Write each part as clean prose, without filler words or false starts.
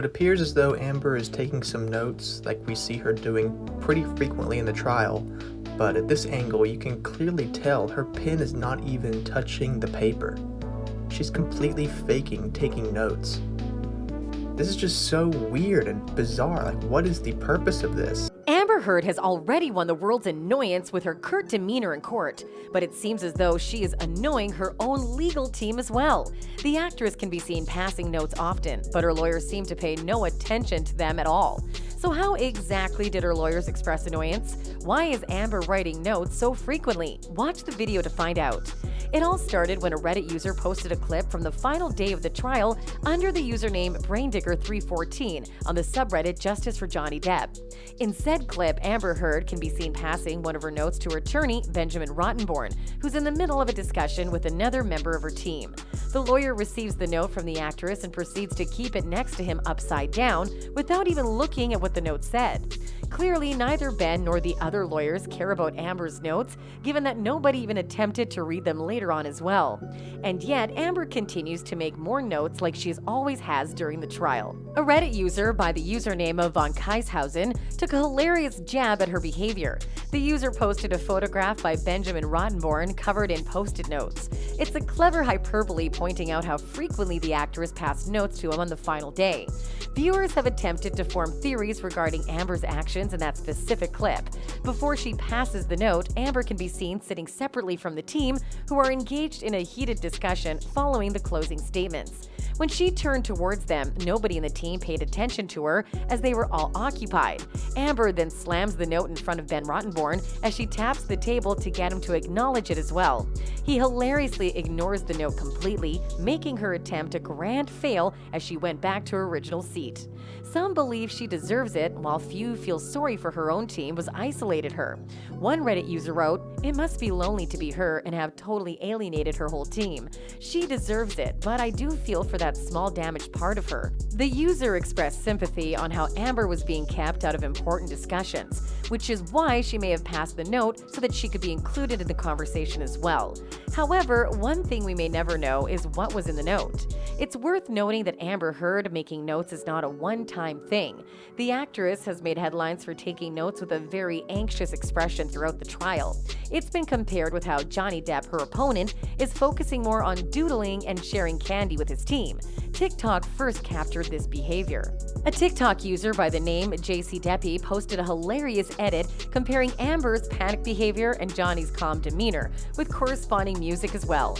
It appears as though Amber is taking some notes like we see her doing pretty frequently in the trial, but at this angle you can clearly tell her pen is not even touching the paper. She's completely faking taking notes. This is just so weird and bizarre. Like, what is the purpose of this? Amber Heard has already won the world's annoyance with her curt demeanor in court, but it seems as though she is annoying her own legal team as well. The actress can be seen passing notes often, but her lawyers seem to pay no attention to them at all. So how exactly did her lawyers express annoyance? Why is Amber writing notes so frequently? Watch the video to find out. It all started when a Reddit user posted a clip from the final day of the trial under the username BrainDigger314 on the subreddit Justice for Johnny Depp. In said clip, Amber Heard can be seen passing one of her notes to her attorney, Benjamin Rottenborn, who's in the middle of a discussion with another member of her team. The lawyer receives the note from the actress and proceeds to keep it next to him upside down without even looking at what the note said. Clearly, neither Ben nor the other lawyers care about Amber's notes, given that nobody even attempted to read them later on as well. And yet, Amber continues to make more notes like she always has during the trial. A Reddit user by the username of von Keishausen took a hilarious jab at her behavior. The user posted a photograph by Benjamin Rottenborn covered in post-it notes. It's a clever hyperbole pointing out how frequently the actress passed notes to him on the final day. Viewers have attempted to form theories regarding Amber's actions in that specific clip. Before she passes the note, Amber can be seen sitting separately from the team, who are engaged in a heated discussion following the closing statements. When she turned towards them, nobody in the team paid attention to her as they were all occupied. Amber then slams the note in front of Ben Rottenborn as she taps the table to get him to acknowledge it as well. He hilariously ignores the note completely, making her attempt a grand fail as she went back to her original seat. Some believe she deserves it, while few feel sorry for her own team was isolated her. One Reddit user wrote, "It must be lonely to be her and have totally alienated her whole team. She deserves it, but I do feel for that small damaged part of her." The user expressed sympathy on how Amber was being kept out of important discussions, which is why she may have passed the note so that she could be included in the conversation as well. However, one thing we may never know is what was in the note. It's worth noting that Amber Heard making notes is not a one-time thing. The actress has made headlines for taking notes with a very anxious expression throughout the trial. It's been compared with how Johnny Depp, her opponent, is focusing more on doodling and sharing candy with his team. TikTok first captured this behavior. A TikTok user by the name JC Deppy posted a hilarious edit comparing Amber's panic behavior and Johnny's calm demeanor, with corresponding music as well.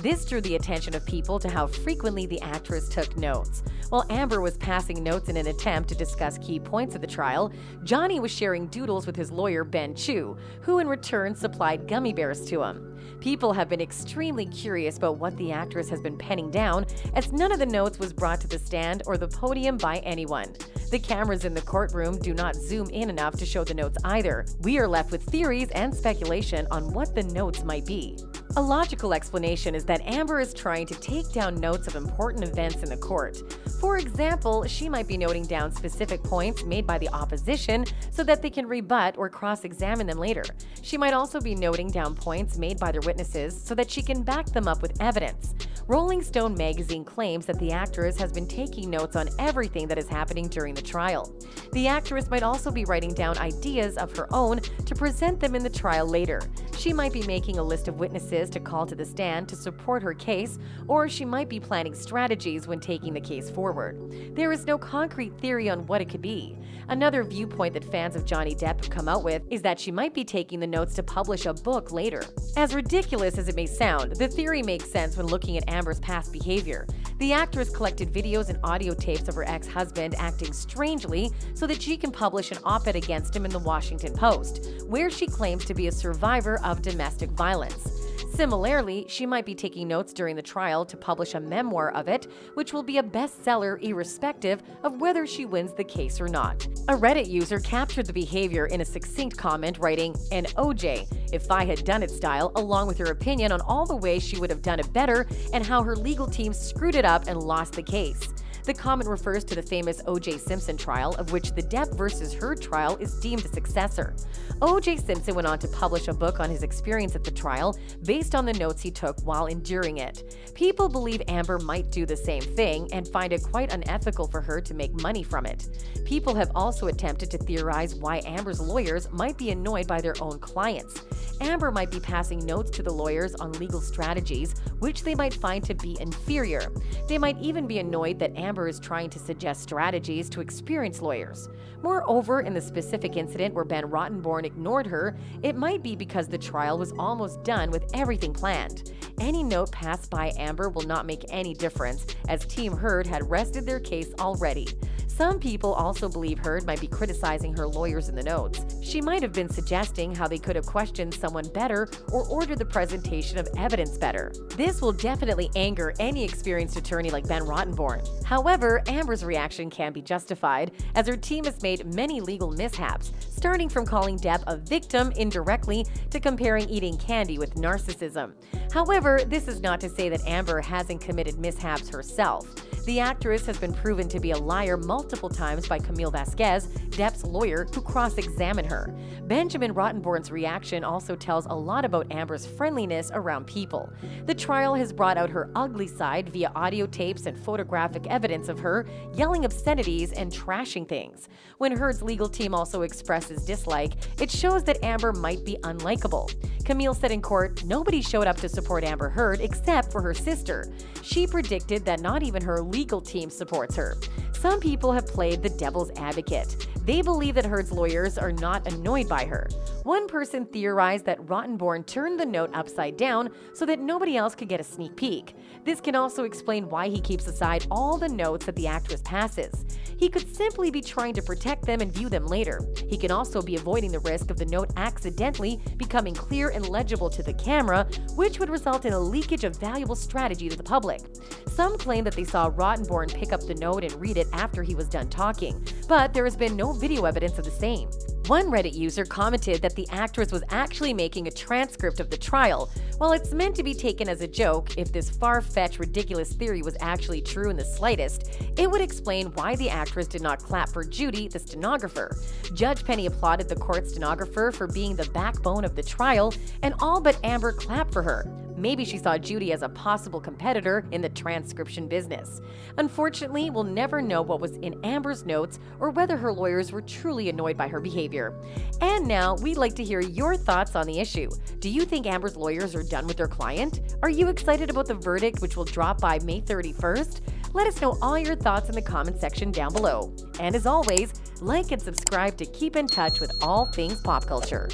This drew the attention of people to how frequently the actress took notes. While Amber was passing notes in an attempt to discuss key points of the trial, Johnny was sharing doodles with his lawyer Ben Chu, who in return supplied gummy bears to him. People have been extremely curious about what the actress has been penning down, as none of the notes was brought to the stand or the podium by anyone. The cameras in the courtroom do not zoom in enough to show the notes either. We are left with theories and speculation on what the notes might be. A logical explanation is that Amber is trying to take down notes of important events in the court. For example, she might be noting down specific points made by the opposition so that they can rebut or cross-examine them later. She might also be noting down points made by their witnesses so that she can back them up with evidence. Rolling Stone magazine claims that the actress has been taking notes on everything that is happening during the trial. The actress might also be writing down ideas of her own to present them in the trial later. She might be making a list of witnesses to call to the stand to support her case, or she might be planning strategies when taking the case forward. There is no concrete theory on what it could be. Another viewpoint that fans of Johnny Depp have come out with is that she might be taking the notes to publish a book later. As ridiculous as it may sound, the theory makes sense when looking at Amber's past behavior. The actress collected videos and audio tapes of her ex-husband acting strangely so that she can publish an op-ed against him in the Washington Post, where she claims to be a survivor of domestic violence. Similarly, she might be taking notes during the trial to publish a memoir of it, which will be a bestseller irrespective of whether she wins the case or not. A Reddit user captured the behavior in a succinct comment, writing, "An OJ, if I had done it" style, along with her opinion on all the ways she would have done it better and how her legal team screwed it up and lost the case. The comment refers to the famous O.J. Simpson trial, of which the Depp versus Heard trial is deemed a successor. O.J. Simpson went on to publish a book on his experience at the trial based on the notes he took while enduring it. People believe Amber might do the same thing and find it quite unethical for her to make money from it. People have also attempted to theorize why Amber's lawyers might be annoyed by their own clients. Amber might be passing notes to the lawyers on legal strategies, which they might find to be inferior. They might even be annoyed that Amber is trying to suggest strategies to experienced lawyers. Moreover, in the specific incident where Ben Rottenborn ignored her, it might be because the trial was almost done with everything planned. Any note passed by Amber will not make any difference, as Team Heard had rested their case already. Some people also believe Heard might be criticizing her lawyers in the notes. She might have been suggesting how they could have questioned someone better or ordered the presentation of evidence better. This will definitely anger any experienced attorney like Ben Rottenborn. However, Amber's reaction can be justified, as her team has made many legal mishaps, starting from calling Depp a victim indirectly to comparing eating candy with narcissism. However, this is not to say that Amber hasn't committed mishaps herself. The actress has been proven to be a liar multiple times by Camille Vasquez, Depp's lawyer, who cross-examined her. Benjamin Rottenborn's reaction also tells a lot about Amber's friendliness around people. The trial has brought out her ugly side via audio tapes and photographic evidence of her yelling obscenities and trashing things. When Heard's legal team also expresses dislike, it shows that Amber might be unlikable. Camille said in court, "Nobody showed up to support Amber Heard except for her sister." She predicted that not even her legal team supports her. Some people have played the devil's advocate. They believe that Heard's lawyers are not annoyed by her. One person theorized that Rottenborn turned the note upside down so that nobody else could get a sneak peek. This can also explain why he keeps aside all the notes that the actress passes. He could simply be trying to protect them and view them later. He can also be avoiding the risk of the note accidentally becoming clear and legible to the camera, which would result in a leakage of valuable strategy to the public. Some claim that they saw Rottenborn pick up the note and read it after he was done talking, but there has been no video evidence of the same. One Reddit user commented that the actress was actually making a transcript of the trial. While it's meant to be taken as a joke, if this far-fetched, ridiculous theory was actually true in the slightest, it would explain why the actress did not clap for Judy, the stenographer. Judge Penny applauded the court stenographer for being the backbone of the trial, and all but Amber clapped for her. Maybe she saw Judy as a possible competitor in the transcription business. Unfortunately, we'll never know what was in Amber's notes or whether her lawyers were truly annoyed by her behavior. And now, we'd like to hear your thoughts on the issue. Do you think Amber's lawyers are done with their client? Are you excited about the verdict, which will drop by May 31st? Let us know all your thoughts in the comment section down below. And as always, like and subscribe to keep in touch with all things pop culture.